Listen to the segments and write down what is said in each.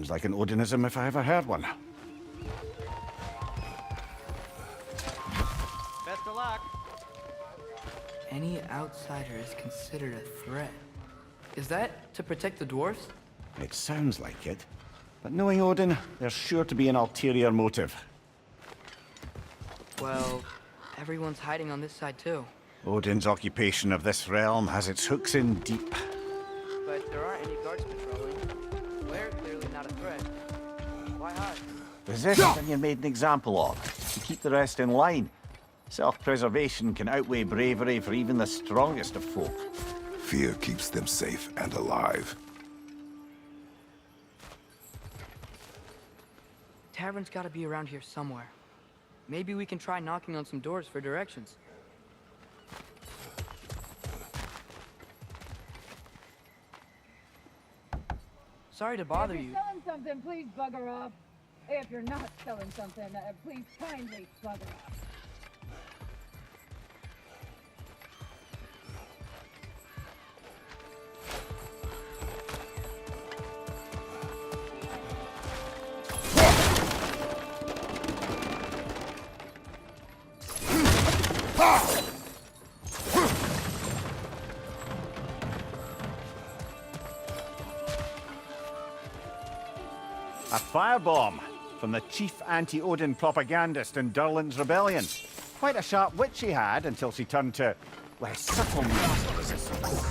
Seems like an Odinism if I ever heard one. Best of luck. Any outsider is considered a threat. Is that to protect the dwarves? It sounds like it. But knowing Odin, there's sure to be an ulterior motive. Well, everyone's hiding on this side too. Odin's occupation of this realm has its hooks in deep. But there aren't any guards patrolling. We're clearly not a threat. Why hide? Resistance you're made an example of, to keep the rest in line. Self-preservation can outweigh bravery for even the strongest of folk. Fear keeps them safe and alive. Tavern's gotta be around here somewhere. Maybe we can try knocking on some doors for directions. Sorry to bother If you. you're selling something, please bugger off. If you're not selling something, please kindly bugger off. A firebomb from the chief anti-Odin propagandist in Durland's rebellion. Quite a sharp wit she had until she turned to less subtle means of resistance.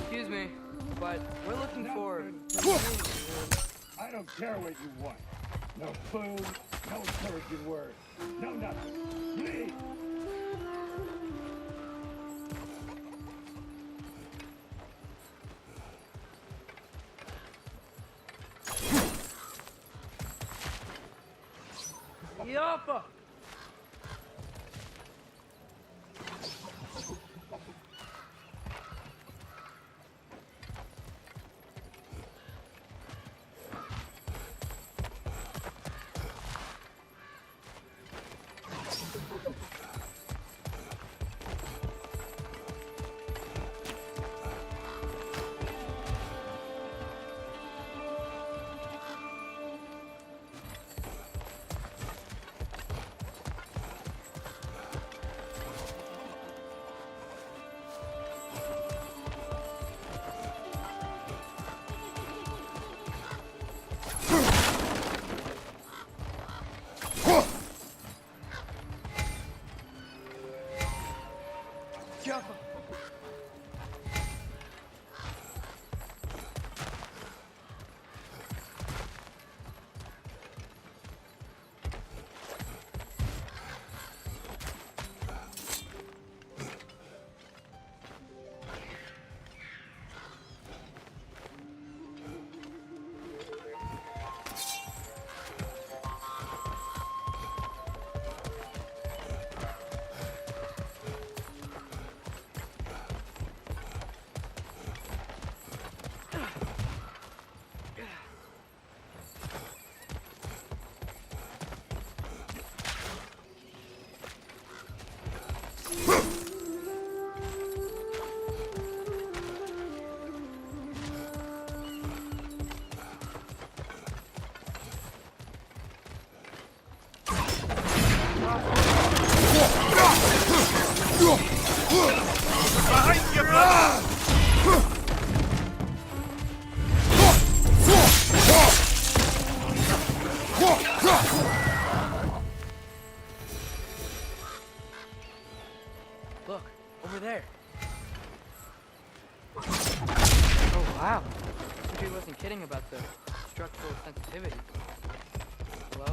Excuse me, but we're looking for... I don't care what you want. No food, no encouraging words, no nothing. Leave! Yoppa! Wow. Sindri wasn't kidding about the structural sensitivity. Hello?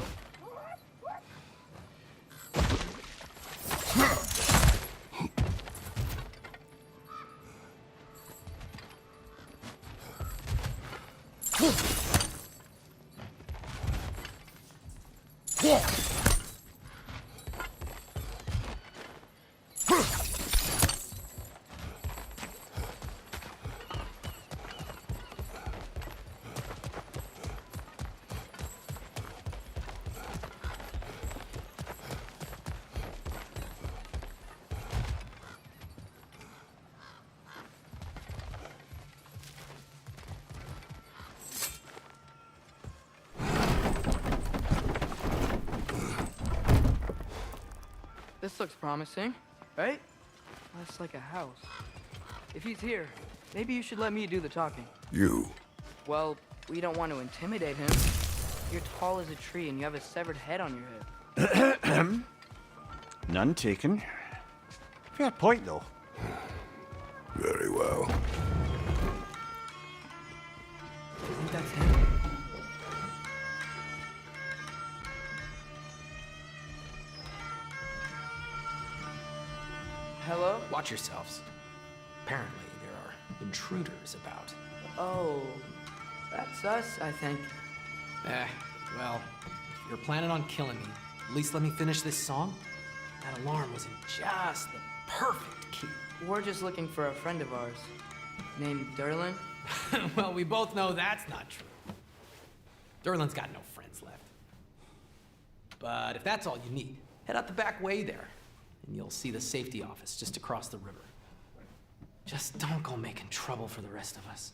This looks promising, right? Less like a house. If he's here, maybe you should let me do the talking. You. Well, we don't want to intimidate him. You're tall as a tree and you have a severed head on your head. None taken. Fair point, though. Very well. I think that's him. Hello? Watch yourselves. Apparently, there are intruders about. Oh, that's us, I think. Well, if you're planning on killing me, at least let me finish this song. That alarm was in just the perfect key. We're just looking for a friend of ours named Derlin. Well, we both know that's not true. Derlin's got no friends left. But if that's all you need, head out the back way there, and you'll see the safety office just across the river. Just don't go making trouble for the rest of us.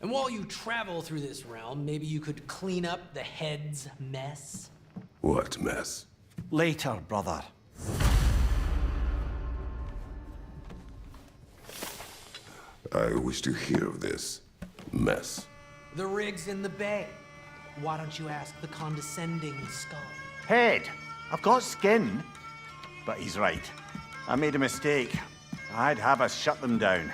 And while you travel through this realm, maybe you could clean up the head's mess? What mess? Later, brother. I wish to hear of this mess. The rig's in the bay. Why don't you ask the condescending skull? Head. I've got skin. But he's right. I made a mistake. I'd have us shut them down.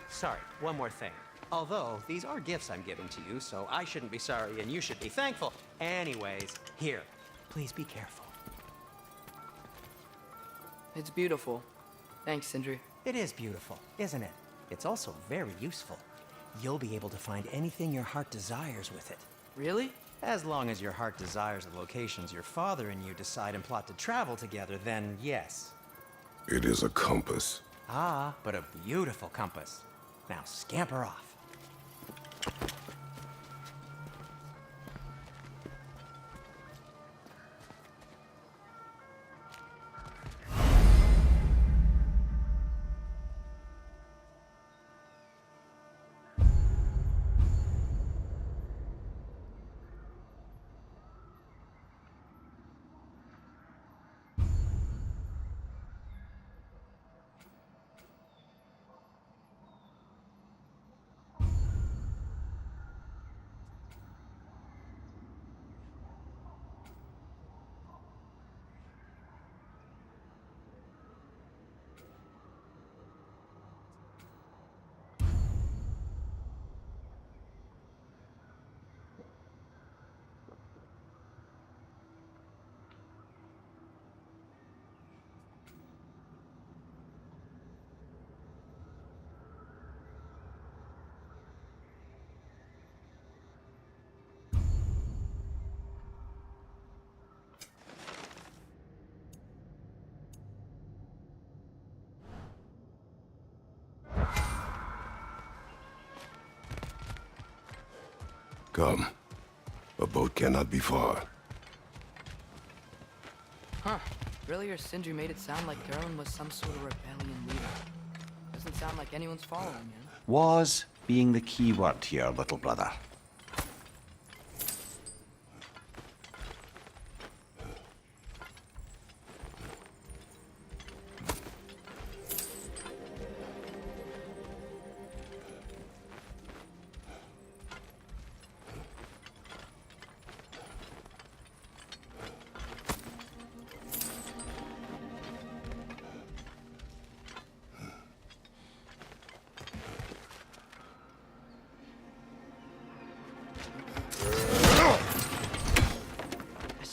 Sorry, one more thing. Although, these are gifts I'm giving to you, so I shouldn't be sorry and you should be thankful. Anyways, here. Please be careful. It's beautiful. Thanks, Sindri. It is beautiful, isn't it? It's also very useful. You'll be able to find anything your heart desires with it. Really? As long as your heart desires the locations your father and you decide and plot to travel together, then yes. It is a compass. Ah, but a beautiful compass. Now scamper off. Come. A boat cannot be far. Huh. Earlier, Sindri made it sound like Derlin was some sort of rebellion leader. Doesn't sound like anyone's following him. Was being the key word here, little brother.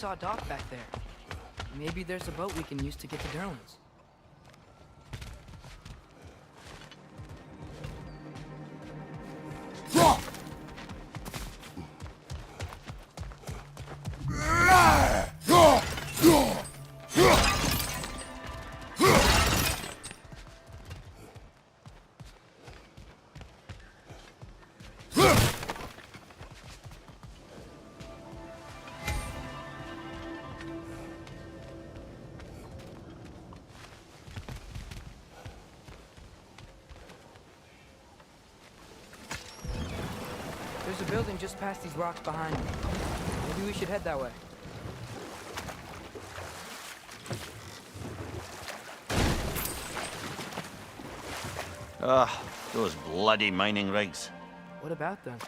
saw a dock back there. Maybe there's a boat we can use to get to Derlin's. There's a building just past these rocks behind me. Maybe we should head that way. Those bloody mining rigs. What about them?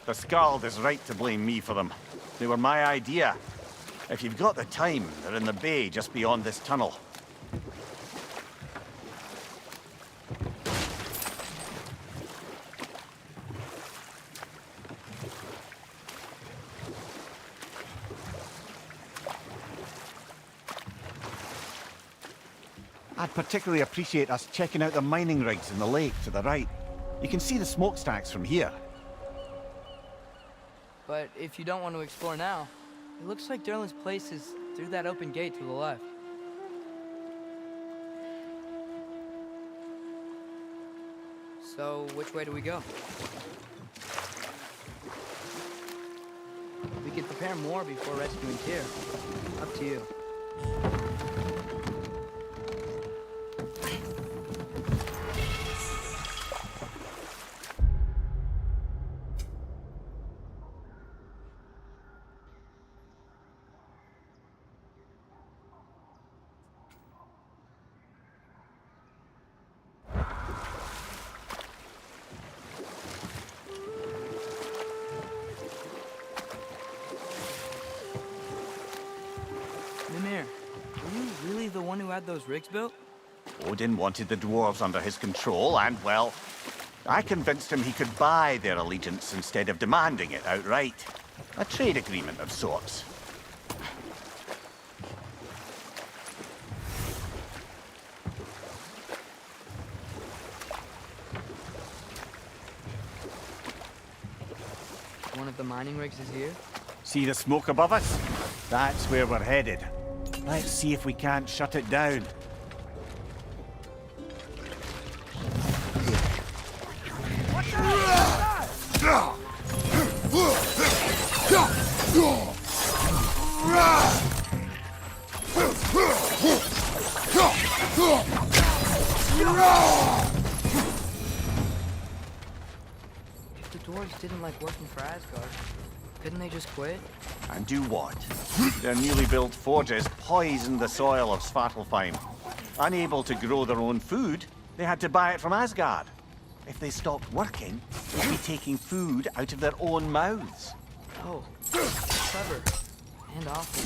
The Skald is right to blame me for them. They were my idea. If you've got the time, they're in the bay just beyond this tunnel. I'd particularly appreciate us checking out the mining rigs in the lake to the right. You can see the smokestacks from here. But if you don't want to explore now, it looks like Derlin's place is through that open gate to the left. So, which way do we go? We could prepare more before rescuing Tyr. Up to you. Mimir, were you really the one who had those rigs built? Odin wanted the dwarves under his control, and, well, I convinced him he could buy their allegiance instead of demanding it outright. A trade agreement of sorts. One of the mining rigs is here? See the smoke above us? That's where we're headed. Let's see if we can't shut it down. If the dwarves didn't like working for Asgard, couldn't they just quit? And do what? Their newly built forges poisoned the soil of Svartalfheim. Unable to grow their own food, they had to buy it from Asgard. If they stopped working, they'd be taking food out of their own mouths. Oh, clever. And awful.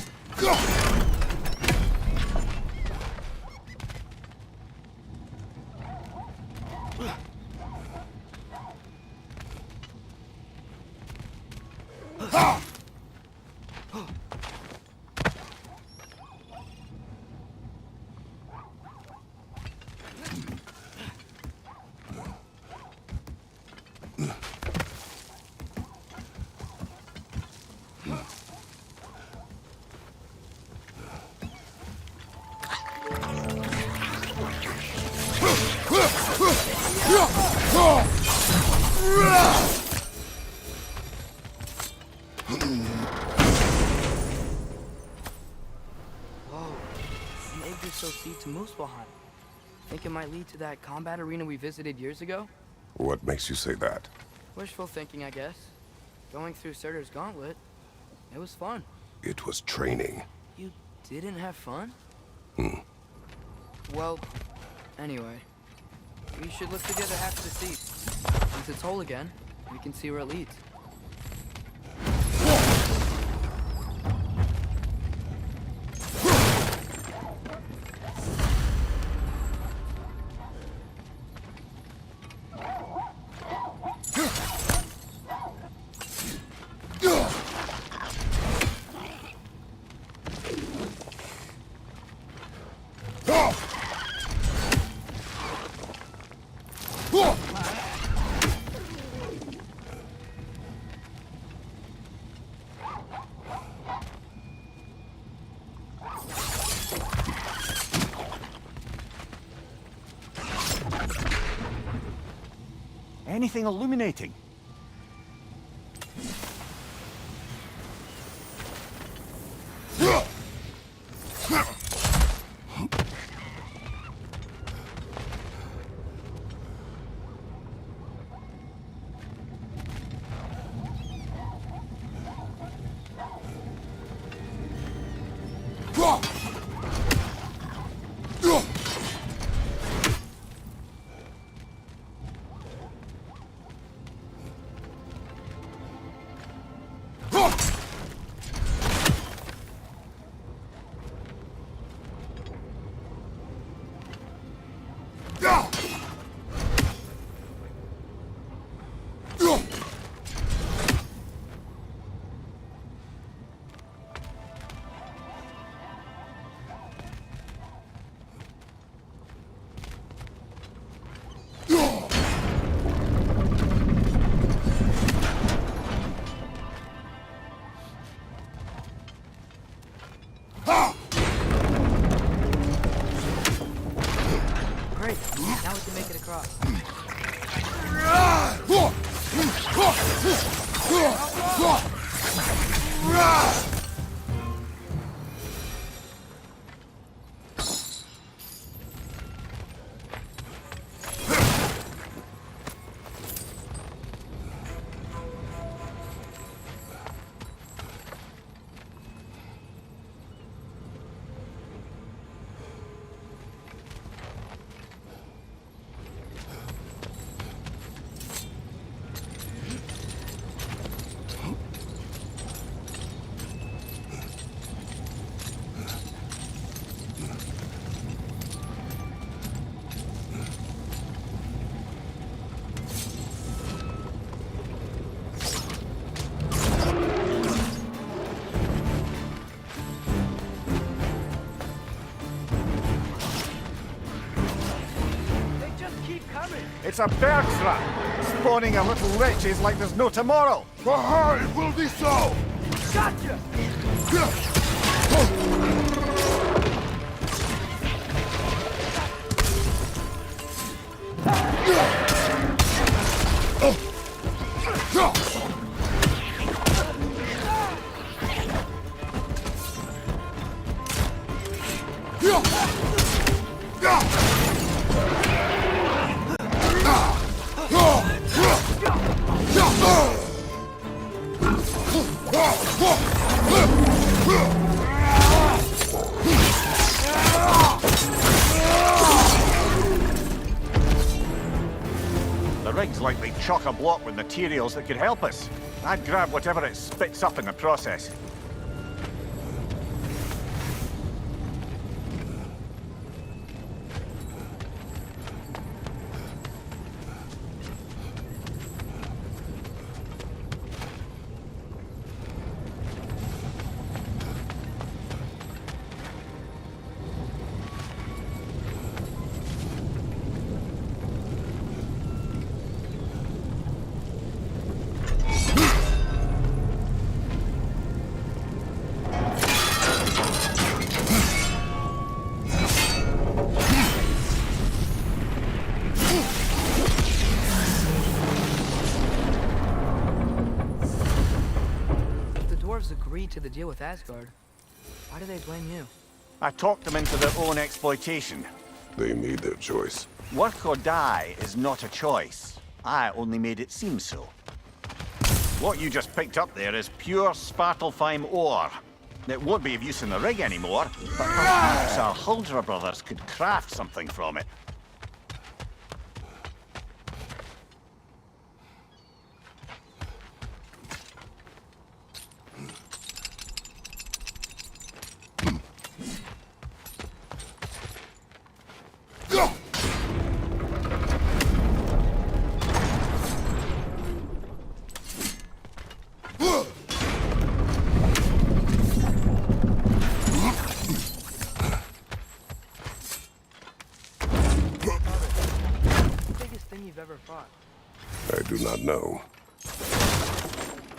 To Muspelheim. Think it might lead to that combat arena we visited years ago? What makes you say that? Wishful thinking, I guess. Going through Surtur's gauntlet, it was fun. It was training. You didn't have fun? Well, anyway, we should lift together half of the seat. Since it's whole again, we can see where it leads. Anything illuminating? Great. Now we can make it across. It's a bird trap, spawning a little witches like there's no tomorrow. Aha, it will be so! Gotcha! The rig's likely chock-a-block with materials that could help us. I'd grab whatever it spits up in the process. Agreed to the deal with Asgard. Why do they blame you? I talked them into their own exploitation. They made their choice. Work or die is not a choice. I only made it seem so. What you just picked up there is pure Svartalfheim ore. It won't be of use in the rig anymore, but perhaps our Huldra brothers could craft something from it. I do not know.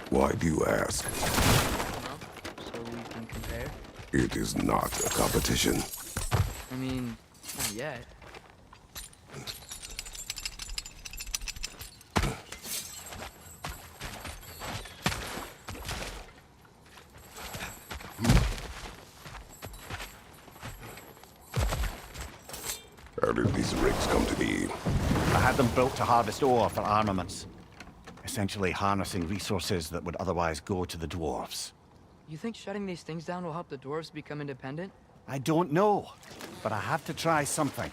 Why do you ask? So we can compare? It is not a competition. I mean, not yet. had them built to harvest ore for armaments. Essentially harnessing resources that would otherwise go to the dwarves. You think shutting these things down will help the dwarves become independent? I don't know, but I have to try something.